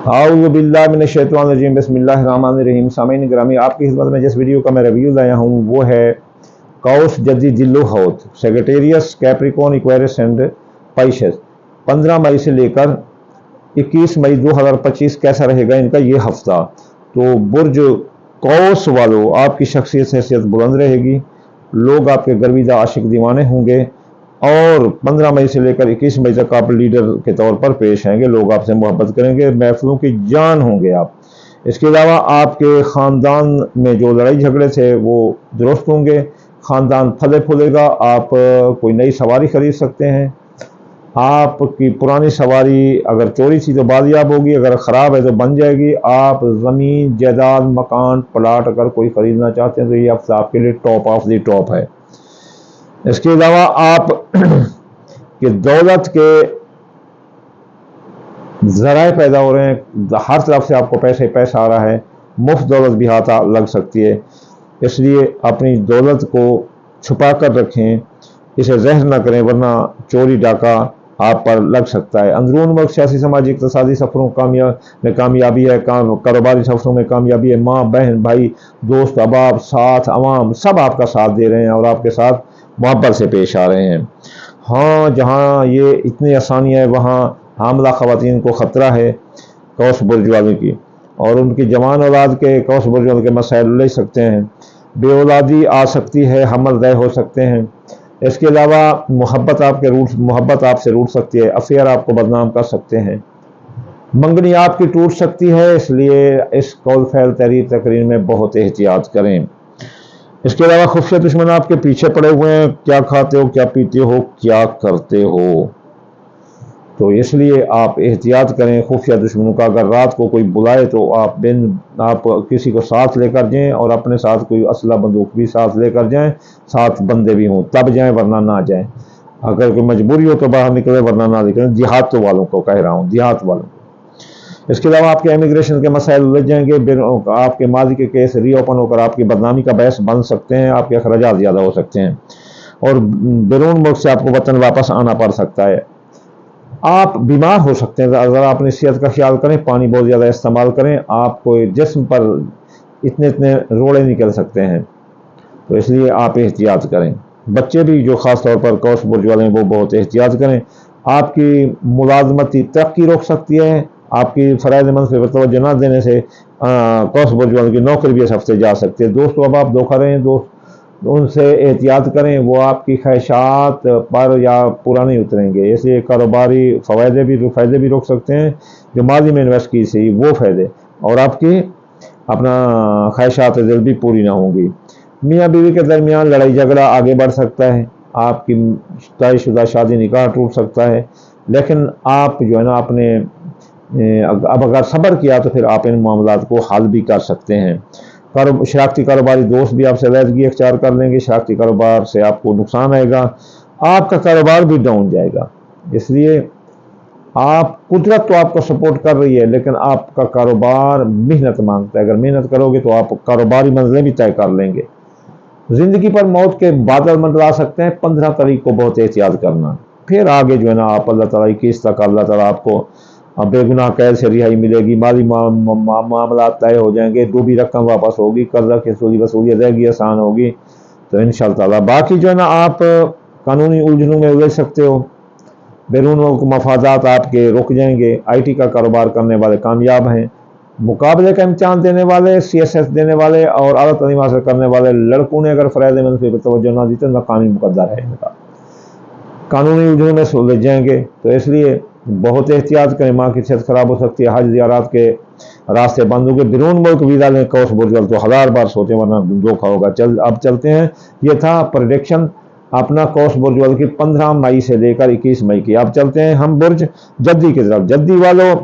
आऊज़ु बिल्लाहि मिनश शैतानिर रजीम, बिस्मिल्लाहिर रहमानिर रहीम। सामीन ग्रामी, आपकी खिदमत में जिस वीडियो का मैं रिव्यू लाया हूँ वो है कौस जद्दी जिल्लु हौत सेक्रेटेरियस कैप्रिकॉर्न एक्वेरियस एंड पाइसेस। 15 मई से लेकर 21 मई 2025 कैसा रहेगा इनका ये हफ्ता। तो बुर्ज कौस वालों, आपकी शख्सियत हैसियत बुलंद रहेगी, लोग आपके गर्विदा आशिक दीवाने होंगे और 15 मई से लेकर 21 मई तक आप लीडर के तौर पर पेश आएंगे, लोग आपसे मोहब्बत करेंगे, महफिलों की जान होंगे आप। इसके अलावा आपके ख़ानदान में जो लड़ाई झगड़े थे वो दुरुस्त होंगे, ख़ानदान फले फूलेगा, आप कोई नई सवारी खरीद सकते हैं, आपकी पुरानी सवारी अगर चोरी थी तो बाजियाब होगी, अगर ख़राब है तो बन जाएगी। आप ज़मीन जायदाद मकान प्लाट अगर कोई ख़रीदना चाहते हैं तो ये हफ्ता आपके लिए टॉप ऑफ द टॉप है। इसके अलावा आप कि दौलत के ज़राए पैदा हो रहे हैं, हर तरफ से आपको पैसा आ रहा है, मुफ्त दौलत भी हाथ लग सकती है, इसलिए अपनी दौलत को छुपा कर रखें, इसे ज़हर न करें वरना चोरी डाका आप पर लग सकता है। अंदरून मुल्क सियासी समाजी इक़्तिसादी सफ़रों में कामयाबी है, कारोबारी सफ़रों में कामयाबी है, माँ बहन भाई दोस्त अहबाब साथ अवाम सब आपका साथ दे रहे हैं और आपके साथ मोहब्बत से पेश आ रहे हैं। हाँ, जहाँ ये इतनी आसानियाँ है वहाँ हामला ख़वातीन को ख़तरा है कौस बुर्ज वालों की, और उनकी जवान औलाद के कौस बुर्ज वालों के मसाइल ले सकते हैं, बेऔलादी आ सकती है, हमल दय हो सकते हैं। इसके अलावा मोहब्बत आपसे रूठ सकती है, अफेयर आपको बदनाम कर सकते हैं, मंगनी आपकी टूट सकती है, इसलिए इस कौल फैल तहरीर तकरीर में बहुत एहतियात करें। इसके अलावा खुफिया दुश्मन आपके पीछे पड़े हुए हैं, क्या खाते हो, क्या पीते हो, क्या करते हो, तो इसलिए आप एहतियात करें खुफिया दुश्मनों का। अगर रात को कोई बुलाए तो आप किसी को साथ लेकर जाएं और अपने साथ कोई असला बंदूक भी साथ लेकर जाएं, साथ बंदे भी हों तब जाएं वरना ना जाएं। अगर कोई मजबूरी हो तो बाहर निकले वरना ना निकलें, देहात वालों को कह रहा हूँ, देहात वालों को। इसके अलावा आपके इमिग्रेशन के मसाइल उलझ जाएंगे, आपके माजी के केस रीओपन होकर आपकी बदनामी का बहस बन सकते हैं, आपके अखराजात ज़्यादा हो सकते हैं और बैरून मुल्क से आपको वतन वापस आना पड़ सकता है। आप बीमार हो सकते हैं, अगर आप अपनी सेहत का ख्याल करें, पानी बहुत ज़्यादा इस्तेमाल करें, आपको जिस्म पर इतने रोड़े निकल सकते हैं, तो इसलिए आप एहतियात करें। बच्चे भी जो ख़ास तौर पर कौस बुर्ज वाले हैं वो बहुत एहतियात करें। आपकी मुलाजमती तरक्की रोक सकती है, आपकी फ़राइज़ मंसूब पर तवज्जो न देने से कौस बुर्ज वालों की नौकरी भी इस हफ्ते जा सकती है। दोस्तों, अब आप धोखा रहे हैं, दोस्त उनसे एहतियात करें, वो आपकी ख्वाहिशात पर या पूरा नहीं उतरेंगे, इसलिए कारोबारी फ़ायदे भी रोक सकते हैं जो माजी में इन्वेस्ट की थी वो फ़ायदे, और आपकी अपना ख्वाहिशात दिल भी पूरी ना होंगी। मियाँ बीवी के दरमियान लड़ाई झगड़ा आगे बढ़ सकता है, आपकी तयशुदा शादी निकाह टूट सकता है, लेकिन आप जो है ना अपने अब अगर सब्र किया तो फिर आप इन मामलात को हल भी कर सकते हैं। शरारती कारोबारी दोस्त भी आपसे अलहदगी अख्तियार कर लेंगे, शरारती कारोबार से आपको नुकसान आएगा, आपका कारोबार भी डाउन जाएगा। इसलिए आप कुदरत तो आपको सपोर्ट कर रही है लेकिन आपका कारोबार मेहनत मांगता है, अगर मेहनत करोगे तो आप कारोबारी मंजिलें भी तय कर लेंगे। ज़िंदगी पर मौत के बादल मंडरा सकते हैं, 15 तारीख को बहुत एहतियात करना, फिर आगे जो है ना आप अल्लाह ताला की किस्त तक अल्लाह ताला आपको बेगुनाह कैद से रिहाई मिलेगी, माली मामला तय हो जाएंगे, डूबी रकम वापस होगी, कर्जा की वसूली अदायगी आसान होगी, तो इंशाअल्लाह ताला बाकी जो है ना आप कानूनी उलझनों में उलझ सकते हो, बैरून मुल्क मफादात आपके रुक जाएंगे। IT का कारोबार करने वाले कामयाब हैं, मुकाबले का इम्तिहान देने वाले, CSS देने वाले और आला तालीम हासिल करने वाले लड़कों ने अगर फ़राइज़ मंसूब पर तवज्जो ना दी तो नाकामी मुकद्दर है इनका, कानूनी उलझनों में सुलझ जाएंगे। तो इसलिए बहुत एहतियात करें, माँ की सेहत ख़राब हो सकती है, हज ज़ियारत के रास्ते बंद होंगे, बैरून मुल्क वीज़ा लें कौस बुर्ज वाले तो 1000 बार सोचें वरना धोखा होगा। अब चलते हैं, ये था प्रेडिक्शन अपना कौस बुर्ज वाले की 15 मई से लेकर 21 मई की। अब चलते हैं हम बुर्ज जद्दी की तरफ। जद्दी वालों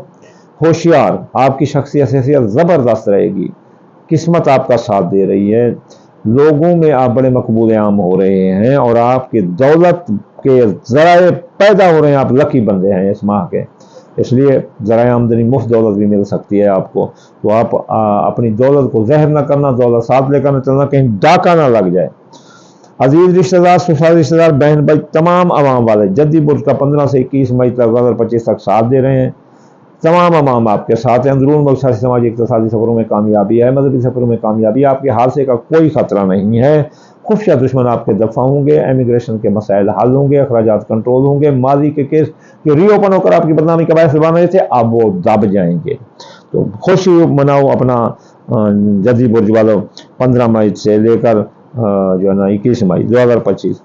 होशियार, आपकी शख्सियत ज़बरदस्त रहेगी, किस्मत आपका साथ दे रही है, लोगों में आप बड़े मकबूल आम हो रहे हैं और आपकी दौलत के ज़राए पैदा हो रहे हैं, आप लकी बंदे हैं इस माह के, इसलिए ज़राए आमदनी मुफ्त दौलत भी मिल सकती है आपको। तो आप अपनी दौलत को ज़हर न करना, दौलत साथ लेकर न चलना, कहीं डाका ना लग जाए। अजीज़ रिश्तेदार, ससुराल रिश्तेदार, बहन भाई, तमाम आवाम वाले जद्दी बुर्ज का 15 से 21 मई तक 2025 तक साथ दे रहे हैं, तमाम अमाम आपके साथ हैं। अंदरून मुल्क सियासी समाजी इक़्तिसादी सफ़रों में कामयाबी है, मजहबी सफ़रों में कामयाबी है, आपके हादसे का कोई ख़तरा नहीं है। खुफिया दुश्मन आपके दफ़ा होंगे, इमिग्रेशन के मसाइल हल होंगे, अखराजात कंट्रोल होंगे, माजी के केस जो रीओपन होकर आपकी बदनामी का बायस बन रहे थे अब वो दब जाएंगे। तो खुशी मनाओ अपना जदी बुर्ज वालों 15 मई से लेकर जो है ना 21 मई 2025।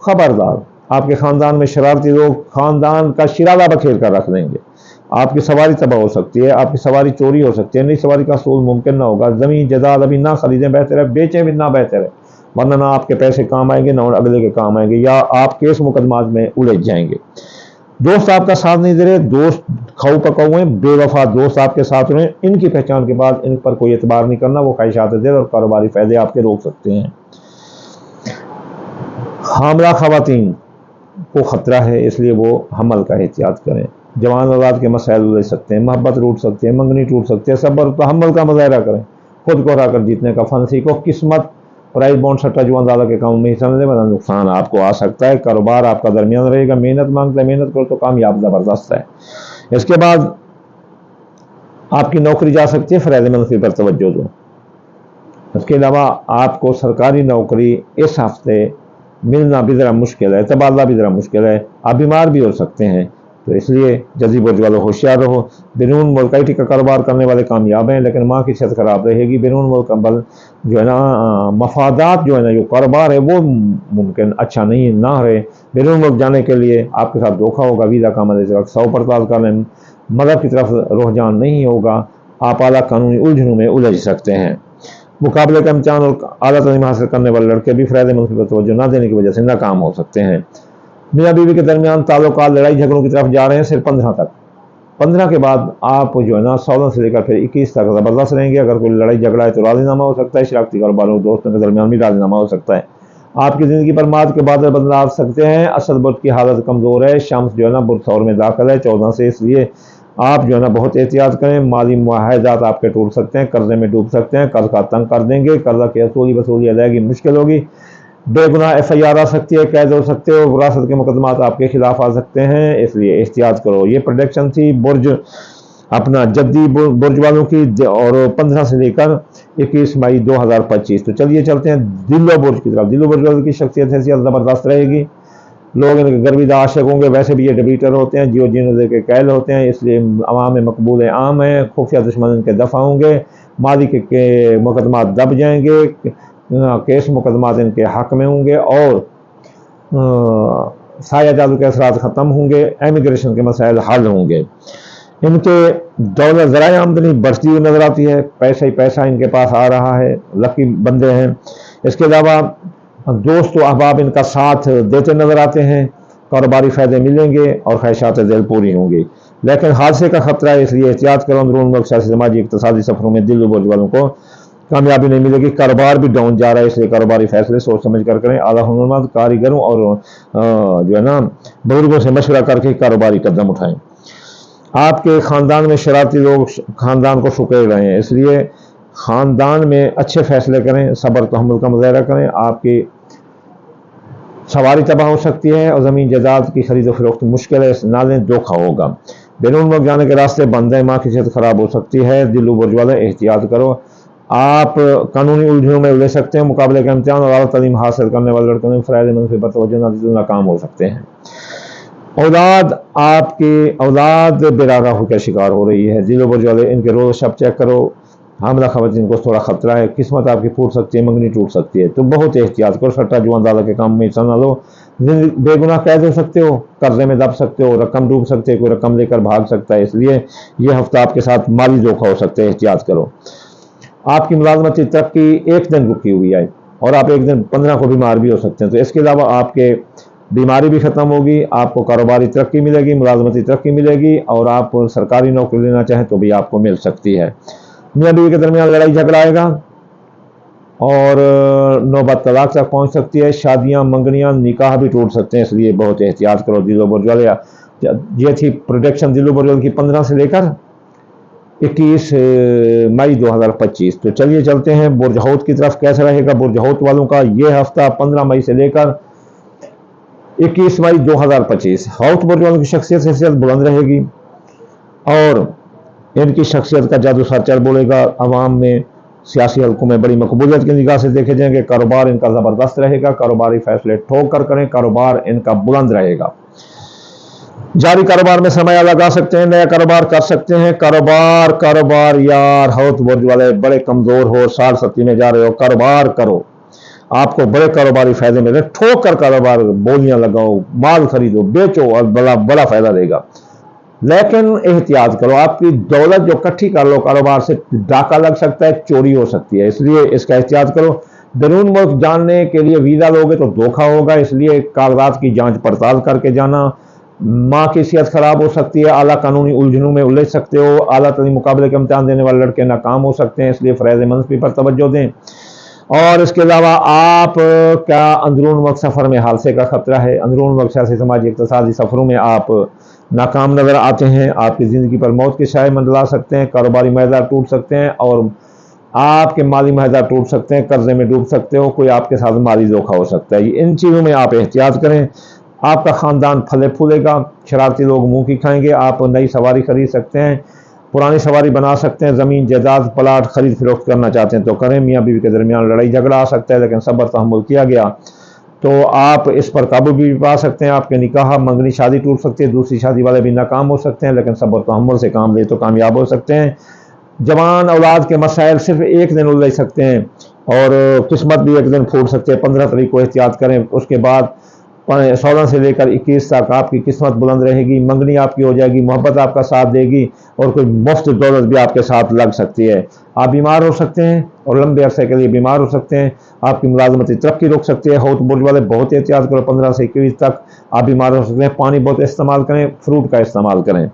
खबरदार, आपके ख़ानदान में शरारती लोग ख़ानदान का शिराला बखेर कर रख देंगे। आपकी सवारी तबाह हो सकती है, आपकी सवारी चोरी हो सकती है, नई सवारी का असूल मुमकिन ना होगा। ज़मीन जायदाद अभी ना खरीदें, बेहतर है बेचें भी ना, बेहतर है, वरना ना आपके पैसे काम आएंगे ना अगले के काम आएंगे, या आप केस मुकदमात में उलझ जाएंगे। दोस्त आपका साथ नहीं दे रहे, दोस्त खाऊ पकाऊ हैं, बेवफा दोस्त आपके साथ रहे, इनकी पहचान के बाद इन पर कोई एतबार नहीं करना, वो ख्वाहिशात दे और कारोबारी फ़ायदे आपके रोक सकते हैं। हामला ख़वातीन को ख़तरा है, इसलिए वो हमल का एहतियात करें। जवान औलाद के मसाइल उलझ सकते हैं, मोहब्बत रूट सकती है, मंगनी टूट सकती है। सब्र तहम्मुल का मुज़ाहरा करें, खुद को हराकर जीतने का फन सीखो। किस्मत प्राइस बॉन्ड सट्टा जुआ दादा के काम में हिस्सा न दे, वरना नुकसान आपको आ सकता है। कारोबार आपका दरमियान रहेगा, मेहनत मांगता है, मेहनत करो तो कामयाब ज़बरदस्त है। इसके बाद आपकी नौकरी जा सकती है, फ़राइज़ मनफ़ी पर तवज्जो दो। इसके अलावा आपको सरकारी नौकरी इस हफ्ते मिलना भी ज़रा मुश्किल है, तबादला भी ज़रा मुश्किल है, आप बीमार भी हो सकते हैं, तो इसलिए जदी बुर्ज वालों होशियार रहो। बैरून मुल्क आई टी का कारोबार करने वाले कामयाब हैं, लेकिन माँ की सेहत खराब रहेगी। बैरून मुल्क बल जो है ना मफादात जो है ना, जो कारोबार है वो मुमकिन अच्छा नहीं ना रहे। बैरून मुल्क जाने के लिए आपके साथ धोखा होगा, वीज़ा का अमल वक्त 100 पड़ताल करने, मदद की तरफ रुझान नहीं होगा, आप आला कानूनी उलझनों में उलझ सकते हैं। मुकाबले का इम्तिहान और आला तालीम हासिल करने वाले लड़के भी फ़राइज़ मनफ़ी पर तवज्जो न देने की वजह से नाकाम हो सकते हैं। मियाँ बीवी के दरमियान ताल्लुकात लड़ाई झगड़ों की तरफ जा रहे हैं, सिर्फ 15 तक। 15 के बाद आप जो है ना 16 से लेकर फिर 21 तक ज़बरदस्त रहेंगे। अगर कोई लड़ाई झगड़ा है तो राज़ीनामा हो सकता है, शरारती कारोबारों दोस्तों के दरमियान भी राज़ीनामा हो सकता है। आपकी ज़िंदगी पर माद के बादल बदला सकते हैं। असद बुर्ज की हालत कमज़ोर है, शम्स जो है ना बुर्ज सौर में दाखिल है 14 से, इसलिए आप जो है ना बहुत एहतियात करें। माली मुआहदात आपके टूट सकते हैं, कर्जे में डूब सकते हैं, कर्ज का तंग कर देंगे, कर्जा की वसूली अदायगी मुश्किल होगी, बेगुनाह FIR आ सकती है, कैद हो सकते हो, विरासत के मुकदमात आपके खिलाफ आ सकते हैं, इसलिए एहतियात करो। ये प्रोडिक्शन थी बुर्ज अपना जद्दी बुर्ज वालों की, और 15 से लेकर 21 मई 2025। तो चलिए चलते हैं दिल्लो बुर्ज की तरफ। दिल्लो बुर्ज वालों की शख्सियत हैसियत ज़बरदस्त रहेगी, लोग इनके गर्विदा आशिक होंगे। वैसे भी ये डिबेटर होते हैं, जियो जीनो के कैल होते हैं, इसलिए अवाम में मकबूल आम है। खुफिया दुश्मन इनके दफ़ा होंगे, मादी के मुकदमात दब जाएंगे, केस मुकदमात इनके हक में होंगे, और साया जादू के असरात ख़त्म होंगे, इमिग्रेशन के मसाइल हल होंगे। इनके दौलत ज़राए आमदनी बढ़ती हुई नज़र आती है, पैसा ही पैसा इनके पास आ रहा है, लकी बंदे हैं। इसके अलावा दोस्त व अहबाब इनका साथ देते नज़र आते हैं, कारोबारी फ़ायदे मिलेंगे और ख्वाहिशात दिल पूरी होंगी, लेकिन हादसे का ख़तरा है, इसलिए एहतियात करो। अंदरून मुल्क सियासी समाजी इक़्तिसादी सफ़रों में दिल्लो बुर्ज वालों को कामयाबी नहीं मिलेगी। कारोबार भी डाउन जा रहा है, इसलिए कारोबारी फैसले सोच समझ कर करें। आला हुनरमंद कारीगरों और जो है ना बुजुर्गों से मशवरा करके कारोबारी कदम उठाएं। आपके ख़ानदान में शरारती लोग ख़ानदान को सुकेड़ रहे हैं, इसलिए ख़ानदान में अच्छे फ़ैसले करें, सब्र तहम्मुल का मुज़ाहरा करें। आपकी सवारी तबाह हो सकती है और ज़मीन जायदाद की खरीद फरोख्त मुश्किल है, ना लें, धोखा होगा। बैरून मुल्क जाने के रास्ते बंद हैं, माँ की सेहत ख़राब हो सकती है। दिल्लो बुर्ज वाले एहतियात करो, आप कानूनी उलझनों में उलझ सकते हैं। मुकाबले का इम्तिहान और आला तालीम हासिल करने वाले लड़कों में फ़राइज़ मनफ़ी पर तवज्जो न दें, नाकाम हो सकते हैं। आपकी औलाद बेरागा होकर शिकार हो रही है, दिल्लो बुर्ज वाले इनके रोज़ शब चेक करो। हामला ख़वातीन को थोड़ा ख़तरा है, किस्मत आपकी फूट सकती है, मंगनी टूट सकती है, तो बहुत एहतियात करो। सट्टा जुआ दादा के काम में हिस्सा न लो, बेगुनाह कैद हो सकते हो, कर्जे में दब सकते हो, रकम डूब सकते हो, कोई रकम लेकर भाग सकता है, इसलिए यह हफ्ता आपके साथ माली धोखा हो सकता है, एहतियात करो। आपकी मुलाजमती तरक्की एक दिन रुकी हुई है और आप एक दिन 15 को बीमार भी हो सकते हैं, तो इसके अलावा आपके बीमारी भी ख़त्म होगी, आपको कारोबारी तरक्की मिलेगी, मुलाजमती तरक्की मिलेगी, और आप सरकारी नौकरी लेना चाहें तो भी आपको मिल सकती है। मियाँ बीवी के दरमियान लड़ाई झगड़ा आएगा और नौबत तलाक तक पहुँच सकती है, शादियाँ, मंगनियाँ, निकाह भी टूट सकते हैं, इसलिए बहुत एहतियात करो। दिल्लो बुर्ज वाले, ये थी प्रोडिक्शन दिल्लो बुर्ज वाले की 15 से लेकर 21 मई 2025। तो चलिए चलते हैं बुर्ज हौत की तरफ। कैसा रहेगा बुर्ज हौत वालों का ये हफ्ता 15 मई से लेकर 21 मई 2025। हौत बुर्ज वालों की शख्सियत हैसियत बुलंद रहेगी, اور इनकी शख्सियत का जादू सर चल बोलेगा, अवाम में सियासी हल्कों में बड़ी मकबूलियत की निगाह से देखे जाएंगे। कारोबार इनका ज़बरदस्त रहेगा, कारोबारी फैसले ठोक कर करें, कारोबार इनका बुलंद रहेगा। जारी कारोबार में सरमाया लगा सकते हैं, नया कारोबार कर सकते हैं। कारोबार यार हौत बुर्ज वाले बड़े कमज़ोर हो, 60-70 में जा रहे हो, कारोबार करो, आपको बड़े कारोबारी फायदे मिले। ठोक कर कारोबार, बोलियां लगाओ, माल खरीदो, बेचो और बड़ा बड़ा फायदा देगा। लेकिन एहतियात करो, आपकी दौलत जो इकट्ठी कर लो कारोबार से, डाका लग सकता है, चोरी हो सकती है, इसलिए इसका एहतियात करो। बैरून मुल्क जानने के लिए वीज़ा लोगे तो धोखा होगा, इसलिए कागजात की जांच पड़ताल करके जाना। माँ की सेहत खराब हो सकती है, आला कानूनी उलझनों में उलझ सकते हो, आला तलीम मुकाबले के इम्तिहान देने वाले लड़के नाकाम हो सकते हैं, इसलिए फ़राइज़ मंसबी पर तवज्जो दें। और इसके अलावा आप क्या अंदरून मुल्क सफ़र में हादसे का खतरा है, अंदरून मुल्क सियासी समाजी इक़्तिसादी सफ़रों में आप नाकाम नज़र आते हैं, आपकी ज़िंदगी पर मौत के साए मंडला सकते हैं, कारोबारी माहदार टूट सकते हैं और आपके माली माहदार टूट सकते हैं, कर्जे में डूब सकते हो, कोई आपके साथ माली धोखा हो सकता है। इन चीज़ों में आप एहतियात करें। आपका ख़ानदान फले फूलेगा, शरारती लोग मुँह की खाएंगे, आप नई सवारी खरीद सकते हैं, पुरानी सवारी बना सकते हैं, ज़मीन जायदाद प्लाट खरीद फरोख्त करना चाहते हैं तो करें। मियाँ बीवी के दरमियान लड़ाई झगड़ा आ सकता है, लेकिन सब्र तहम्मुल किया गया तो आप इस पर काबू भी पा सकते हैं। आपके निकाह मंगनी शादी टूट सकती है, दूसरी शादी वाले भी नाकाम हो सकते हैं, लेकिन सब्र तहम्मुल से काम ले तो कामयाब हो सकते हैं। जवान औलाद के मसाइल सिर्फ एक दिन उलझ सकते हैं और किस्मत भी एक दिन फूट सकते हैं। 15 तारीख को एहतियात करें, उसके बाद 16 से लेकर 21 तक आपकी किस्मत बुलंद रहेगी, मंगनी आपकी हो जाएगी, मोहब्बत आपका साथ देगी और कोई मुफ्त दौलत भी आपके साथ लग सकती है। आप बीमार हो सकते हैं और लंबे अरसे के लिए बीमार हो सकते हैं, आपकी मुलाजमती तरक्की रुक सकती है। हौत बुर्ज वाले बहुत एहतियात करो, 15 से 21 तक आप बीमार हो सकते हैं। पानी बहुत इस्तेमाल करें, फ्रूट का इस्तेमाल करें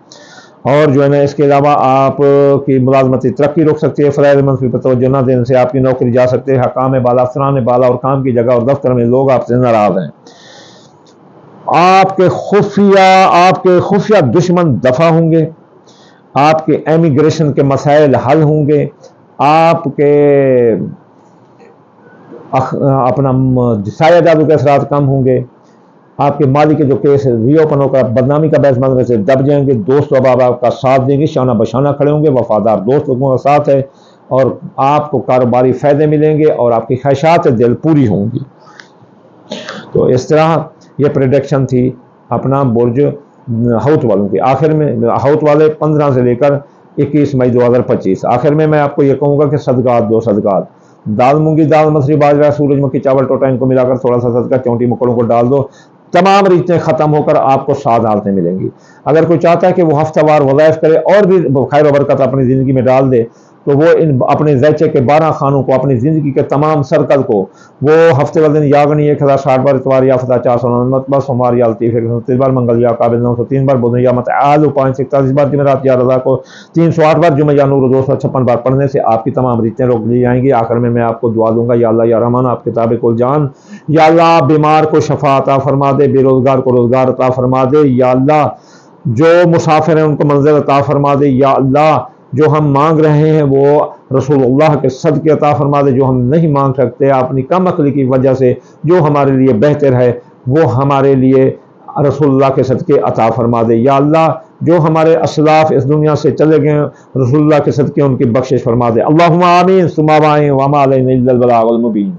और जो है ना इसके अलावा आपकी मुलाजमती तरक्की रुक सकती है। फ़राइज़ मंसबी पर तवज्जो न देने से आपकी नौकरी जा सकती है। हकाम बाला, अफसरान बाला और काम की जगह और दफ्तर में लोग आपसे नाराज़ हैं। आपके खुफिया दुश्मन दफा होंगे, आपके एमिग्रेशन के मसाइल हल होंगे, आपके अपना साया जादू के असरात कम होंगे, आपके माली के जो केस रीओपन होकर बदनामी का बहस मांगने से दब जाएंगे। दोस्त अब आपका साथ देंगे, शाना बशाना खड़े होंगे, वफादार दोस्त लोगों का साथ है और आपको कारोबारी फायदे मिलेंगे और आपकी ख्वाहिशात दिल पूरी होंगी। तो इस तरह ये प्रेडिक्शन थी अपना बुर्ज हौत वालों की। आखिर में हौत वाले 15 से लेकर 21 मई 2025। आखिर में मैं आपको ये कहूँगा कि सदकात दो, सदकात दाल मूंगी दाल मसरी बाजरा सूरजमुखी चावल टोटा इनको मिलाकर थोड़ा सा सदका चौंटी मकड़ों को डाल दो, तमाम रीतें ख़त्म होकर आपको 7 हालतें मिलेंगी। अगर कोई चाहता है कि वो हफ्तावार वज़ाइफ करे और भी खैर बरकत अपनी ज़िंदगी में डाल दे तो वो इन अपने ज़ैचे के 12 खानों को, अपनी ज़िंदगी के तमाम सर्कल को वो हफ्ते वाले दिन यागनी 1060 बार, इतवार या फता 499 सोमवार या लतीफ़ 129 बार, मंगल या काबिल 903 बार, बुध या मत आलू 541 बार, जुमेरात या रज़ा को 308 बार, जुमे या नूर 256 बार पढ़ने से आपकी तमाम रीतें रोक ली जाएंगी। आखिर में मैं आपको दुआ दूंगा, या अल्लाह या रहमान आप किताब कुल जान, या अल्लाह बीमार को शफा अता फरमा दे, बेरोज़गार को रोज़गार अता फरमा दे, या अल्लाह जो मुसाफिर हैं उनको मंजिल अता फरमा दे, या अल्लाह जो हम मांग रहे हैं वो रसूलुल्लाह के सदके अता फरमा दे, जो हम नहीं मांग सकते अपनी कम अक्ली की वजह से, जो हमारे लिए बेहतर है वो हमारे लिए रसूलुल्लाह के सदके अता फरमा दे। या अल्लाह जो हमारे असलाफ इस दुनिया से चले गए रसूलुल्लाह के सदके उनकी बख्शिश फरमा दे। अल्लाहुम्मा आमीन सुम्मा आमीन व मा अलैना इल्लल बलागुल मुबीन।